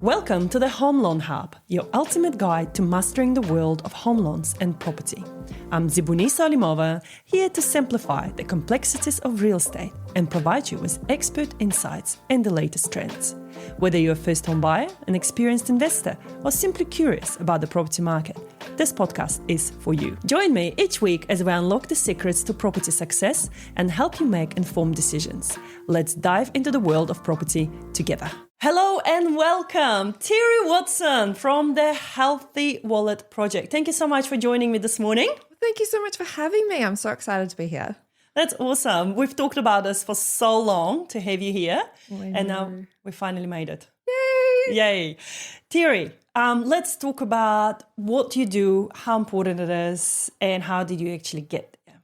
Welcome to the Home Loan Hub, your ultimate guide to mastering the world of home loans and property. I'm Zibuni Salimova, here to simplify the complexities of real estate and provide you with expert insights and the latest trends. Whether you're a first-home buyer, an experienced investor, or simply curious about the property market, this podcast is for you. Join me each week as we unlock the secrets to property success and help you make informed decisions. Let's dive into the world of property together. Hello and welcome, Terri Watson from the Healthy Wallet Project. Thank you so much for joining me this morning. Thank you so much for having me. I'm so excited to be here. That's awesome. We've talked about this for so long to have you here, and now we finally made it. Yay! Terri, let's talk about what you do, how important it is, and how did you actually get there?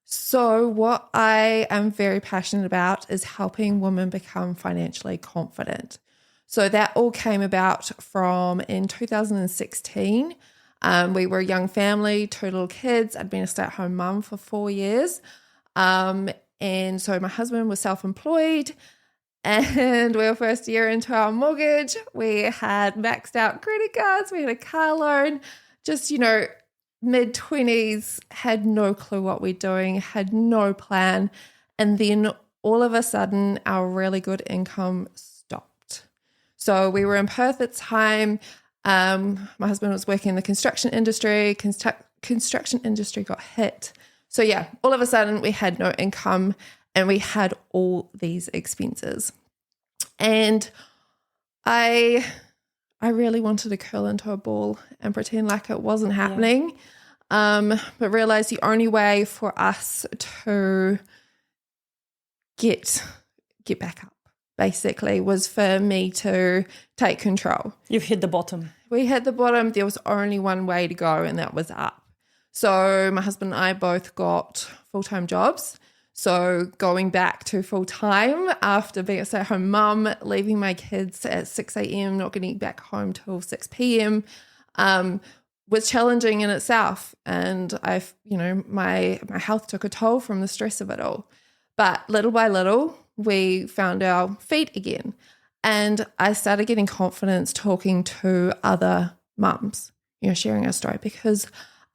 So what I am very passionate about is helping women become financially confident. So that all came about from in 2016. We were a young family, 2 little kids. I'd been a stay-at-home mum for 4 years. And so my husband was self-employed and we were first year into our mortgage. We had maxed out credit cards. We had a car loan, just, mid-20s, had no clue what we're doing, had no plan. And then all of a sudden, our really good income stopped. So we were in Perth at the time. My husband was working in the construction industry. Construction industry got hit. So yeah, all of a sudden we had no income and we had all these expenses. And I really wanted to curl into a ball and pretend like it wasn't happening. But realized the only way for us to get back up basically was for me to take control. You've hit the bottom. We hit the bottom. There was only one way to go, and that was up. So my husband and I both got full-time jobs. So going back to full-time after being a stay-at-home mum, leaving my kids at 6 a.m., not getting back home till 6 p.m., was challenging in itself. And my health took a toll from the stress of it all. But little by little, we found our feet again. And I started getting confidence talking to other mums, sharing our story, because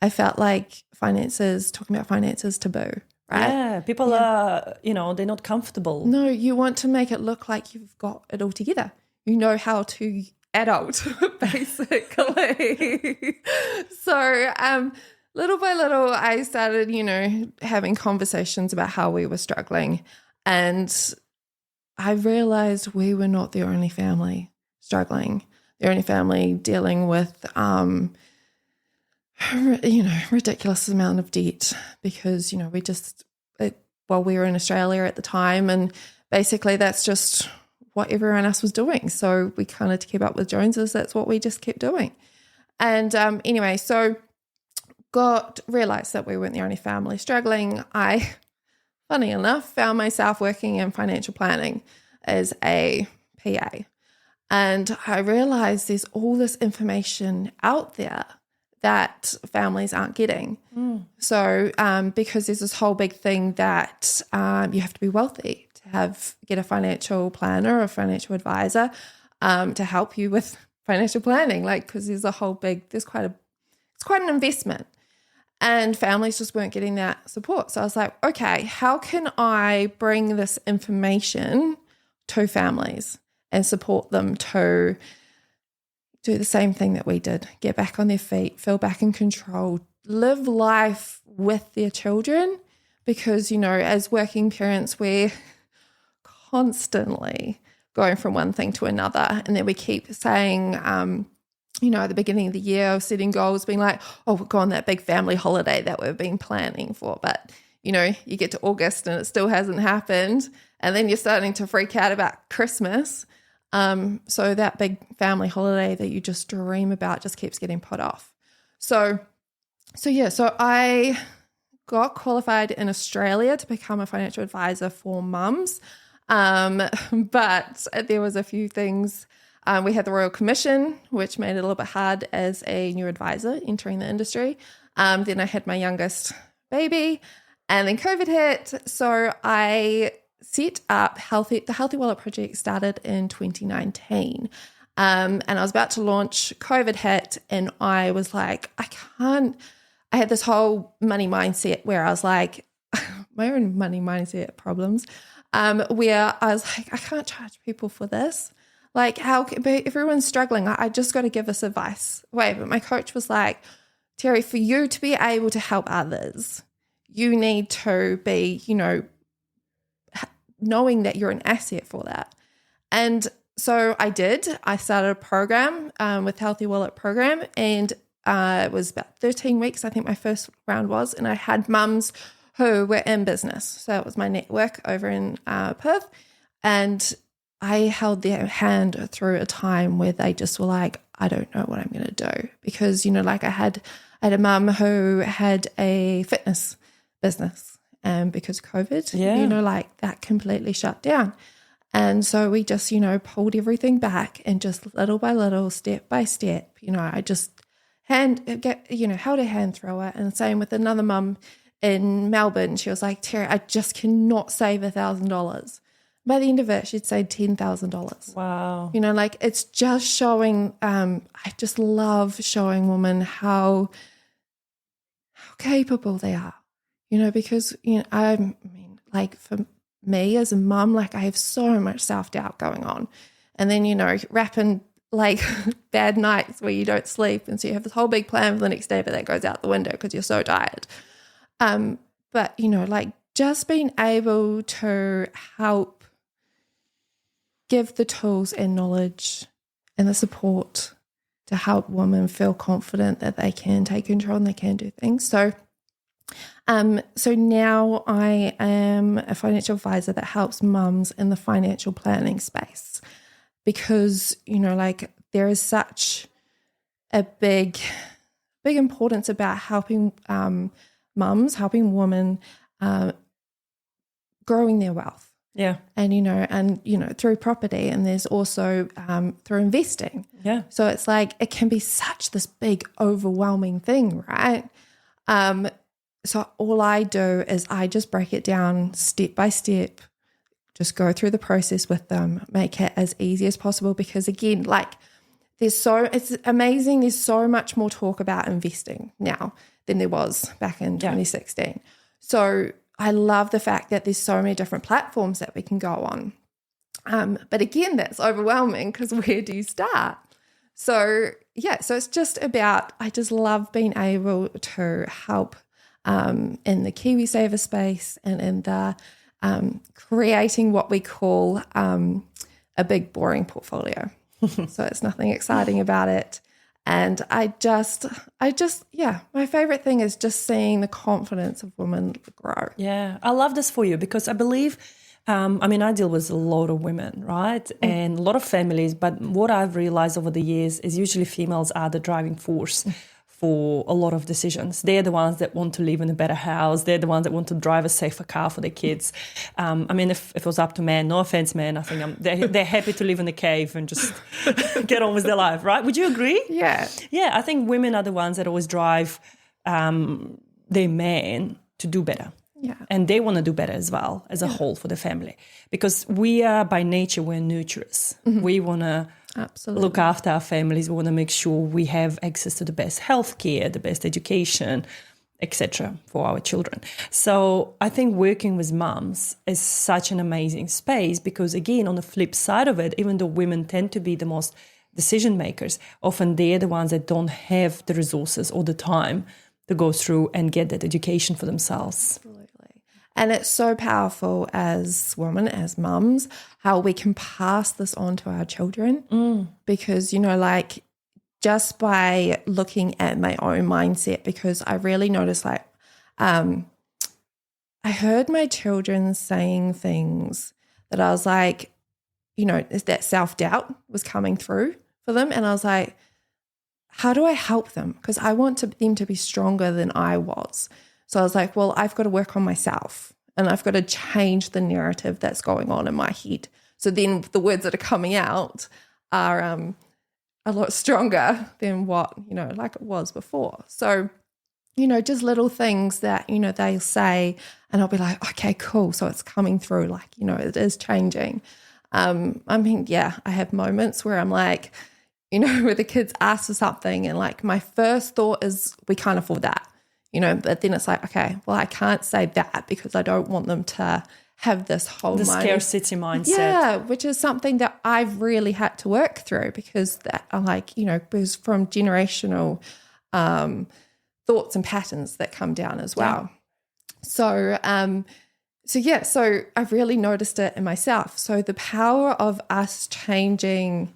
I felt like talking about finances taboo, right? Yeah, people are, they're not comfortable. No, you want to make it look like you've got it all together. You know how to adult, basically. So little by little, I started, having conversations about how we were struggling. And I realized we were not the only family struggling, the only family dealing with ridiculous amount of debt because, we were in Australia at the time, and basically that's just what everyone else was doing. So we kind of, to keep up with Joneses, that's what we just kept doing. And so realized that we weren't the only family struggling. I, funny enough, found myself working in financial planning as a PA. And I realized there's all this information out there that families aren't getting. So because there's this whole big thing that you have to be wealthy to get a financial planner or a financial advisor to help you with financial planning, because there's it's quite an investment. And families just weren't getting that support. So I was like, okay, how can I bring this information to families and support them to do the same thing that we did, get back on their feet, feel back in control, live life with their children? Because, as working parents, we're constantly going from one thing to another. And then we keep saying, at the beginning of the year, setting goals, being like, oh, we'll go on that big family holiday that we've been planning for. But, you get to August and it still hasn't happened. And then you're starting to freak out about Christmas. So that big family holiday that you just dream about just keeps getting put off. So I got qualified in Australia to become a financial advisor for mums. But there was a few things. We had the Royal Commission, which made it a little bit hard as a new advisor entering the industry. Then I had my youngest baby, and then COVID hit. So I set up the Healthy Wallet Project started in 2019. And I was about to launch, COVID hit, and I was like, I had this whole money mindset where I was like, my own money mindset problems, where I was like, I can't charge people for this. Like, everyone's struggling. I just got to give this advice. Wait, but my coach was like, Terri, for you to be able to help others, you need to be, knowing that you're an asset for that. And so I did. I started a program with Healthy Wallet program, and it was about 13 weeks, I think my first round was, and I had mums who were in business. So it was my network over in Perth, and I held their hand through a time where they just were like, I don't know what I'm going to do. Because, like I had a mum who had a fitness business, and because COVID, like that completely shut down. And so we just, pulled everything back, and just little by little, step by step, I just held a hand through it. And same with another mum in Melbourne. She was like, Terri, I just cannot save $1,000. By the end of it, she'd saved $10,000. Wow. Like it's just showing, I just love showing women how capable they are, because, I mean, like for me as a mum, like I have so much self-doubt going on. And then, wrapping like bad nights where you don't sleep. And so you have this whole big plan for the next day, but that goes out the window because you're so tired. But, like just being able to help give the tools and knowledge and the support to help women feel confident that they can take control and they can do things. So now I am a financial advisor that helps mums in the financial planning space, because, like there is such a big importance about helping mums, helping women growing their wealth. Yeah. And, through property, and there's also through investing. Yeah. So it's like, it can be such this big overwhelming thing, right? So all I do is I just break it down step by step, just go through the process with them, make it as easy as possible, because again, like it's amazing. There's so much more talk about investing now than there was back in 2016. So I love the fact that there's so many different platforms that we can go on. But again, that's overwhelming, because where do you start? So it's just about, I just love being able to help in the KiwiSaver space, and in the creating what we call a big boring portfolio. So it's nothing exciting about it. And I just, my favorite thing is just seeing the confidence of women grow. Yeah, I love this for you, because I believe, I deal with a lot of women, right? And a lot of families, but what I've realized over the years is usually females are the driving force for a lot of decisions. They're the ones that want to live in a better house. They're the ones that want to drive a safer car for their kids. If it was up to men, no offense, men, I think they're happy to live in a cave and just get on with their life, right? Would you agree? Yeah. Yeah, I think women are the ones that always drive their men to do better. Yeah. And they want to do better as well, as a whole, for the family. Because we are, by nature, we're nurturers. Mm-hmm. We want to look after our families. We want to make sure we have access to the best healthcare, the best education, etc. for our children. So I think working with mums is such an amazing space, because, again, on the flip side of it, even though women tend to be the most decision makers, often they're the ones that don't have the resources or the time to go through and get that education for themselves. Absolutely. And it's so powerful as women, as mums, how we can pass this on to our children. Because, like just by looking at my own mindset, because I really noticed I heard my children saying things that I was like, that self-doubt was coming through for them. And I was like, how do I help them? Because I want them to be stronger than I was. So I was like, well, I've got to work on myself, and I've got to change the narrative that's going on in my head. So then the words that are coming out are a lot stronger than what, like it was before. So, just little things that, they'll say, and I'll be like, okay, cool. So it's coming through, like, it is changing. I mean, yeah, I have moments where I'm like, you know, where the kids ask for something and like my first thought is we can't afford that, you know, but then it's like, okay, well, I can't say that because I don't want them to have this whole scarcity mindset. Yeah, which is something that I've really had to work through because that I'm like, you know, it was from generational thoughts and patterns that come down as well. Yeah. So I've really noticed it in myself. So the power of us changing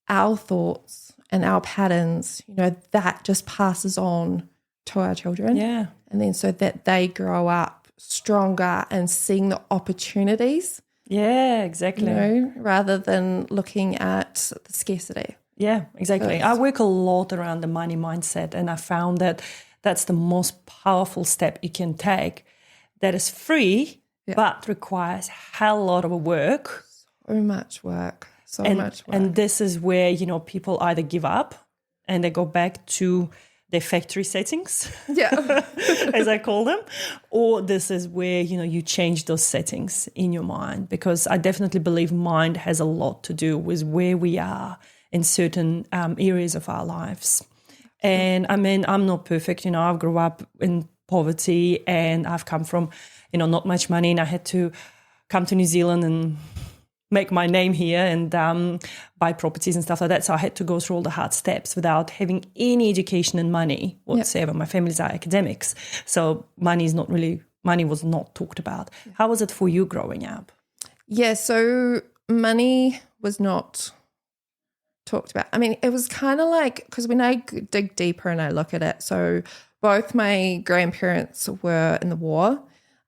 our thoughts and our patterns, you know, that just passes on to our children. Yeah. And then so that they grow up stronger and seeing the opportunities. Yeah, exactly. You know, rather than looking at the scarcity. Yeah, exactly. I work a lot around the money mindset, and I found that that's the most powerful step you can take that is free, but requires a hell lot of work. So much work. And this is where, you know, people either give up and they go back to their factory settings, as I call them, or this is where, you know, you change those settings in your mind, because I definitely believe mind has a lot to do with where we are in certain areas of our lives. And I mean, I'm not perfect, you know, I've grew up in poverty and I've come from, you know, not much money, and I had to come to New Zealand and make my name here and buy properties and stuff like that. So I had to go through all the hard steps without having any education in money whatsoever. My family's are academics. So money was not talked about. How was it for you growing up? Yeah, so money was not talked about. I mean, it was kind of like, because when I dig deeper and I look at it, so both my grandparents were in the war.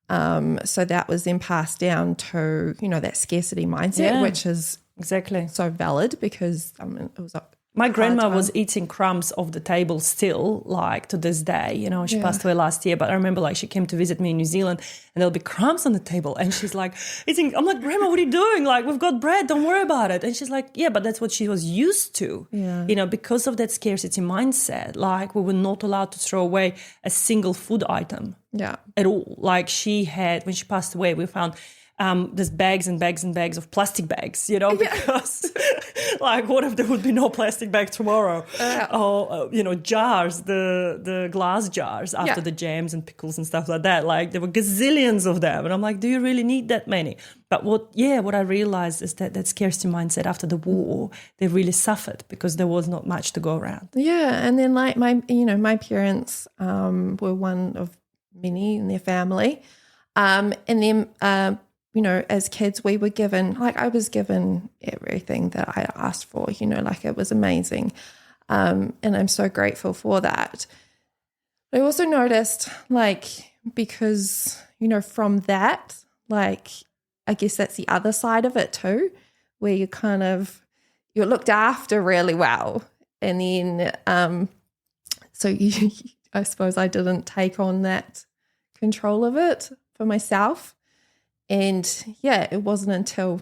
So that was then passed down to, you know, that scarcity mindset, which is exactly so valid because it was my grandma was eating crumbs off the table still, like to this day. You know, she passed away last year, but I remember like she came to visit me in New Zealand and there'll be crumbs on the table and she's like eating. I'm like, Grandma, what are you doing? Like, we've got bread, don't worry about it. And she's like, yeah, but that's what she was used to, you know, because of that scarcity mindset. Like, we were not allowed to throw away a single food item at all. Like, she had, when she passed away, we found there's bags and bags and bags of plastic bags, you know, because like, what if there would be no plastic bag tomorrow? Or, you know, jars, the glass jars after the jams and pickles and stuff like that. Like, there were gazillions of them. And I'm like, do you really need that many? But what I realized is that scarcity mindset after the war, they really suffered because there was not much to go around. Yeah. And then like my parents were one of many in their family. And then, you know, as kids, we were given, like I was given everything that I asked for, you know, like it was amazing. And I'm so grateful for that. I also noticed, like, because, you know, from that, like, I guess that's the other side of it too, where you're looked after really well. And then, I suppose I didn't take on that control of it for myself. And yeah, it wasn't until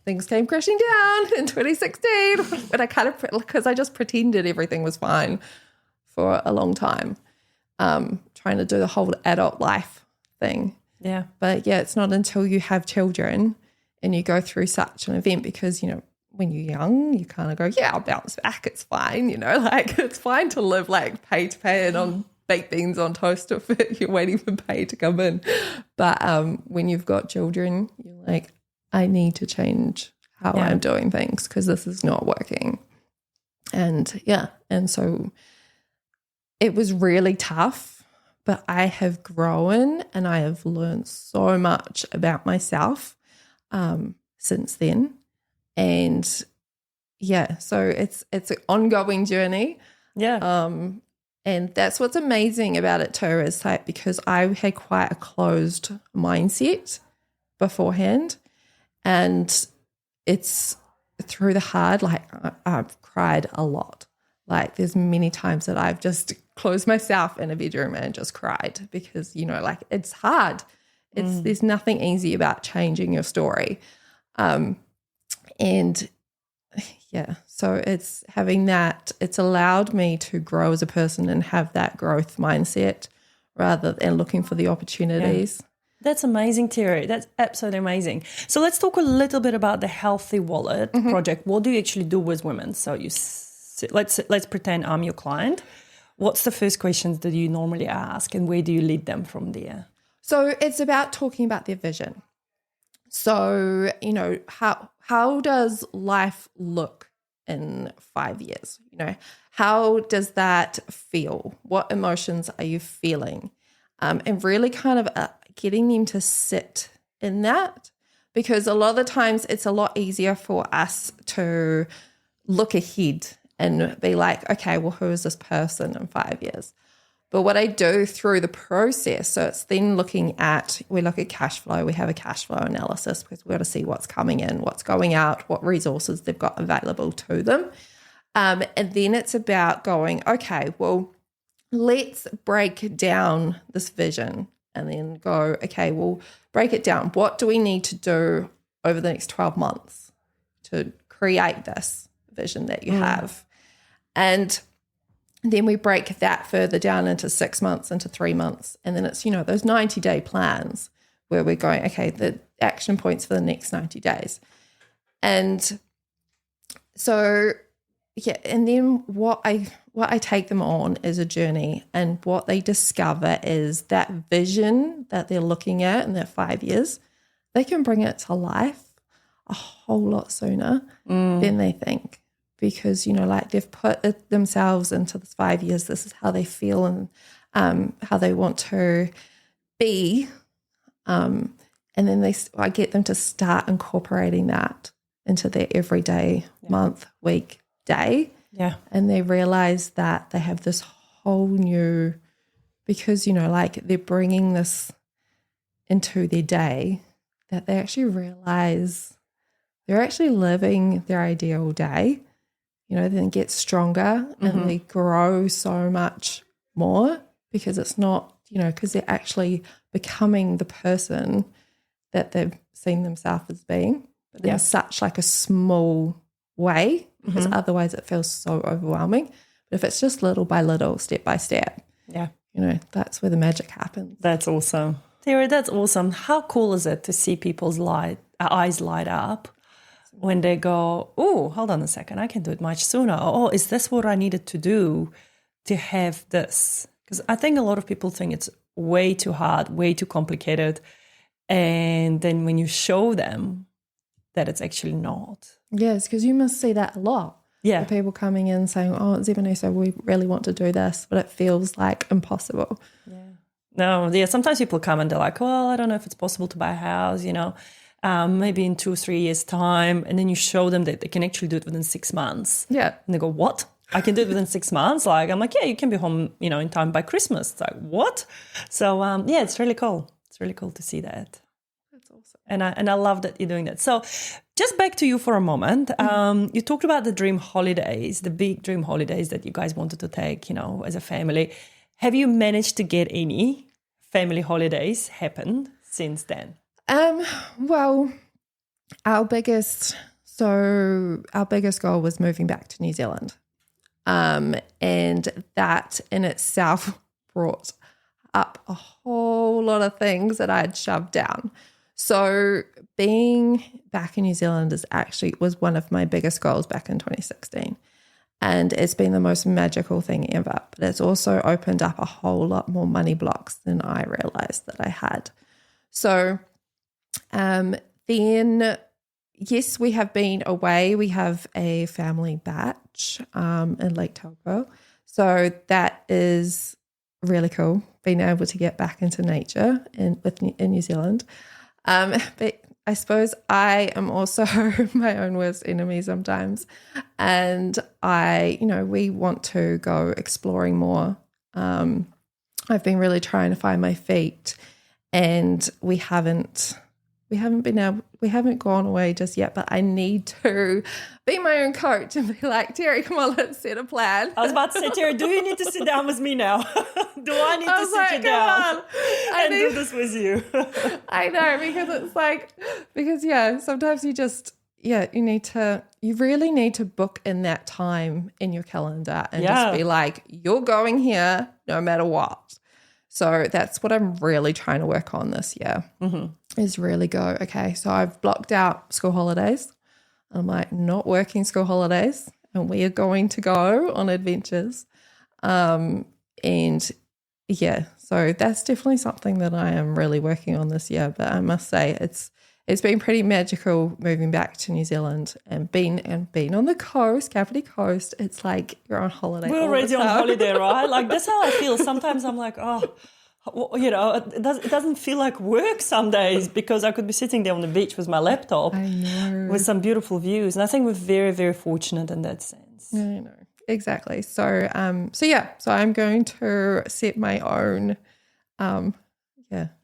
things came crashing down in 2016 when I because I just pretended everything was fine for a long time, trying to do the whole adult life thing. Yeah. But yeah, it's not until you have children and you go through such an event, because, you know, when you're young, you kind of go, yeah, I'll bounce back. It's fine. You know, like it's fine to live like pay to pay and on baked beans on toast if you're waiting for pay to come in. But when you've got children, you're like, I need to change how I'm doing things because this is not working. And so it was really tough, but I have grown and I have learned so much about myself since then. And so it's an ongoing journey. Yeah. And that's what's amazing about it too, is like, because I had quite a closed mindset beforehand, and it's through the hard, like I've cried a lot. Like there's many times that I've just closed myself in a bedroom and just cried because, you know, like it's hard. There's nothing easy about changing your story. So it's having that, it's allowed me to grow as a person and have that growth mindset rather than looking for the opportunities. That's amazing, Terri. That's absolutely amazing. So let's talk a little bit about the Healthy Wallet project. What do you actually do with women? So let's pretend I'm your client. What's the first questions that you normally ask, and where do you lead them from there? So it's about talking about their vision. So, how does life look in 5 years? How does that feel? What emotions are you feeling? And really kind of getting them to sit in that, because a lot of the times it's a lot easier for us to look ahead and be like, okay, well, who is this person in 5 years? But what I do through the process, so it's then we look at cash flow, we have a cash flow analysis because we've got to see what's coming in, what's going out, what resources they've got available to them. And then it's about going, okay, well, let's break down this vision and then go, okay, well, break it down. What do we need to do over the next 12 months to create this vision that you have? And then we break that further down into 6 months, into 3 months. And then it's, those 90-day plans where we're going, okay, the action points for the next 90 days. And so, yeah, and then what I take them on is a journey, and what they discover is that vision that they're looking at in their 5 years, they can bring it to life a whole lot sooner than they think. Because, they've put themselves into this 5 years, this is how they feel and how they want to be. And then I get them to start incorporating that into their everyday month, week, day. Yeah. And they realize that they have this whole new, because, they're bringing this into their day, that they actually realize they're actually living their ideal day. Then get stronger and they grow so much more, because it's not, because they're actually becoming the person that they've seen themselves as being, but in such like a small way, because otherwise it feels so overwhelming. But if it's just little by little, step by step, that's where the magic happens. That's awesome. Terri, that's awesome. How cool is it to see people's eyes light up when they go, oh, hold on a second, I can do it much sooner. Oh, is this what I needed to do to have this? Because I think a lot of people think it's way too hard, way too complicated. And then when you show them that it's actually not. Yes, because you must see that a lot. Yeah. The people coming in saying, oh, Zebonisa, we really want to do this, but it feels like impossible. Yeah. No, yeah, sometimes people come and they're like, well, I don't know if it's possible to buy a house, maybe in 2 or 3 years' time. And then you show them that they can actually do it within 6 months. Yeah. And they go, what? I can do it within 6 months? I'm like, yeah, you can be home, in time by Christmas. It's like, what? So, it's really cool. It's really cool to see that. That's awesome. And I love that you're doing that. So just back to you for a moment. You talked about the dream holidays, the big dream holidays that you guys wanted to take, as a family. Have you managed to get any family holidays happen since then? Well, our biggest goal was moving back to New Zealand. And that in itself brought up a whole lot of things that I had shoved down. So being back in New Zealand was one of my biggest goals back in 2016. And it's been the most magical thing ever. But it's also opened up a whole lot more money blocks than I realized that I had. So then, yes, we have been away. We have a family batch in Lake Taupo. So that is really cool, being able to get back into nature in New Zealand. But I suppose I am also my own worst enemy sometimes. And we want to go exploring more. I've been really trying to find my feet, and we haven't gone away just yet, but I need to be my own coach and be like, Terri, come on, let's set a plan. I was about to say, Terri, do you need to sit down with me now? Do I need to sit you down and do this with you? I know, because sometimes you really need to book in that time in your calendar and just be like, you're going here no matter what. So that's what I'm really trying to work on this year is really go, okay, so I've blocked out school holidays. I'm like, not working school holidays, and we are going to go on adventures. And yeah, so that's definitely something that I am really working on this year. But I must say it's been pretty magical moving back to New Zealand and being on the coast, Kapiti Coast. It's like you're on holiday. We're already on holiday, right? Like that's how I feel. Sometimes I'm like, oh, you know, it doesn't feel like work some days because I could be sitting there on the beach with my laptop with some beautiful views. And I think we're very, very fortunate in that sense. I know. Exactly. So I'm going to set my own,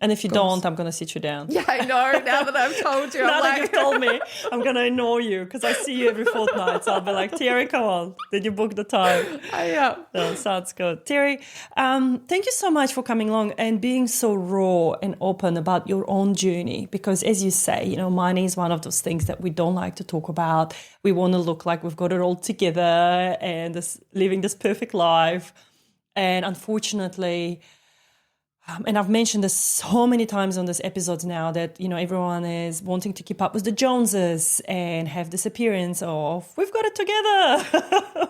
And if you don't, I'm going to sit you down. Yeah, I know. Now that I've told you, now that you've told me, I'm going to ignore you because I see you every fortnight. So I'll be like, Terri, come on. Did you book the time? Yeah. No, sounds good. Terri, thank you so much for coming along and being so raw and open about your own journey. Because as you say, you know, money is one of those things that we don't like to talk about. We want to look like we've got it all together and living this perfect life. And unfortunately, and I've mentioned this so many times on these episodes now that, you know, everyone is wanting to keep up with the Joneses and have this appearance of we've got it together.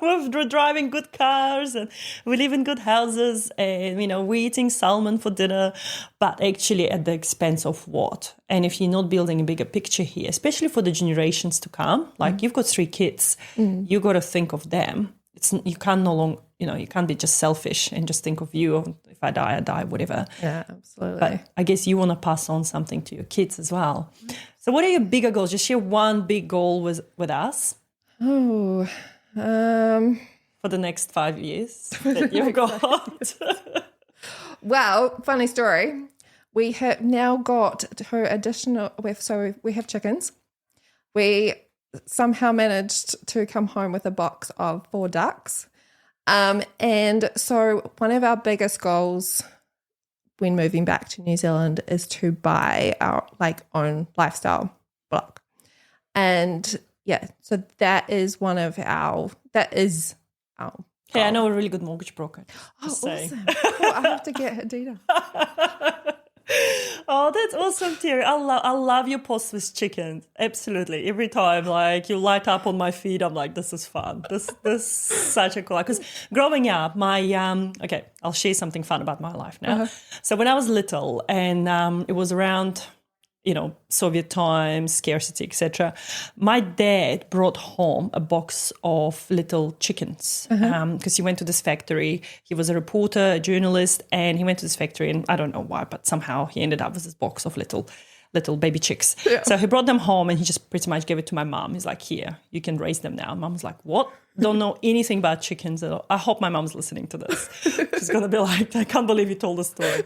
We're driving good cars and we live in good houses and, you know, we're eating salmon for dinner, but actually at the expense of what? And if you're not building a bigger picture here, especially for the generations to come, like you've got 3 kids, you got to think of them. You can't be just selfish and just think of you. If I die, whatever. Yeah, absolutely. But I guess you want to pass on something to your kids as well. So what are your bigger goals? Just share one big goal with us. Oh, for the next 5 years that you've got. Well, funny story. We have now got additional. So we have chickens. We somehow managed to come home with a box of 4 ducks. And so one of our biggest goals when moving back to New Zealand is to buy our own lifestyle block. And yeah, so that is our Hey, I know a really good mortgage broker. Oh, awesome. Cool. I have to get her data. Oh, that's awesome, Terri. I love your posts with chickens. Absolutely. Every time, like, you light up on my feed, I'm like, this is fun. This is such a cool. Because growing up, okay, I'll share something fun about my life now. So when I was little and it was around, you know, Soviet times, scarcity, etc. My dad brought home a box of little chickens because he went to this factory. He was a reporter, a journalist, and he went to this factory, and I don't know why, but somehow he ended up with this box of little baby chicks. Yeah. So he brought them home and he just pretty much gave it to my mom. He's like, here, you can raise them now. Mom's like, what? Don't know anything about chickens at all. I hope my mom's listening to this. She's going to be like, I can't believe you told the story.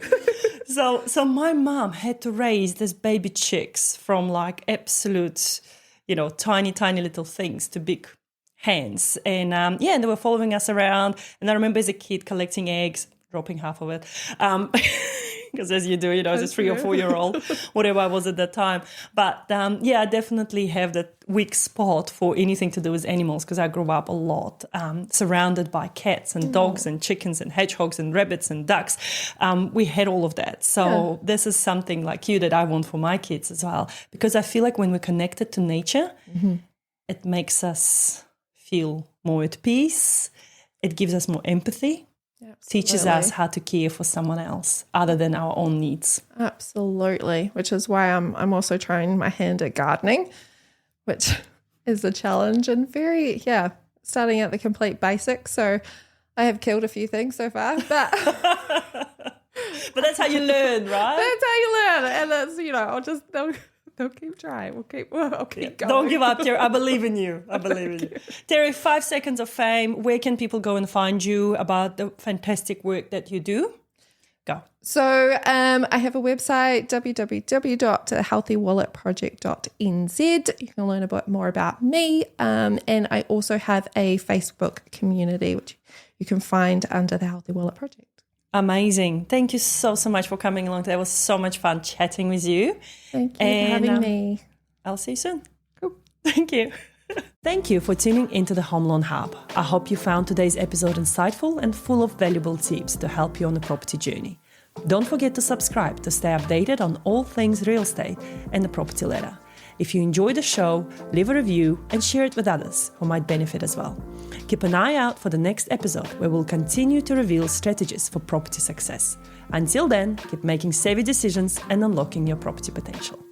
So my mom had to raise these baby chicks from like absolute, you know, tiny little things to big hens. And and they were following us around. And I remember as a kid collecting eggs, dropping half of it. Because as you do, you know, as a 3 or 4 year old, whatever I was at that time. But I definitely have that weak spot for anything to do with animals because I grew up a lot surrounded by cats and dogs and chickens and hedgehogs and rabbits and ducks. We had all of that. So this is something like you that I want for my kids as well. Because I feel like when we're connected to nature, it makes us feel more at peace. It gives us more empathy. Teaches us how to care for someone else other than our own needs. Absolutely, which is why I'm also trying my hand at gardening, which is a challenge and starting at the complete basics. So I have killed a few things so far, but but that's how you learn, right? That's how you learn, and that's, you know, they'll keep trying. I'll keep going. Don't give up, Terri. I believe in you. I believe in you. Terri, 5 seconds of fame. Where can people go and find you about the fantastic work that you do? Go. So I have a website, www.healthywalletproject.nz. You can learn a bit more about me. And I also have a Facebook community, which you can find under the Healthy Wallet Project. Amazing. Thank you so much for coming along. That was so much fun chatting with you. Thank you for having me. I'll see you soon. Cool. Thank you. Thank you for tuning into the Home Loan Hub. I hope you found today's episode insightful and full of valuable tips to help you on the property journey. Don't forget to subscribe to stay updated on all things real estate and the property ladder. If you enjoy the show, leave a review and share it with others who might benefit as well. Keep an eye out for the next episode where we'll continue to reveal strategies for property success. Until then, keep making savvy decisions and unlocking your property potential.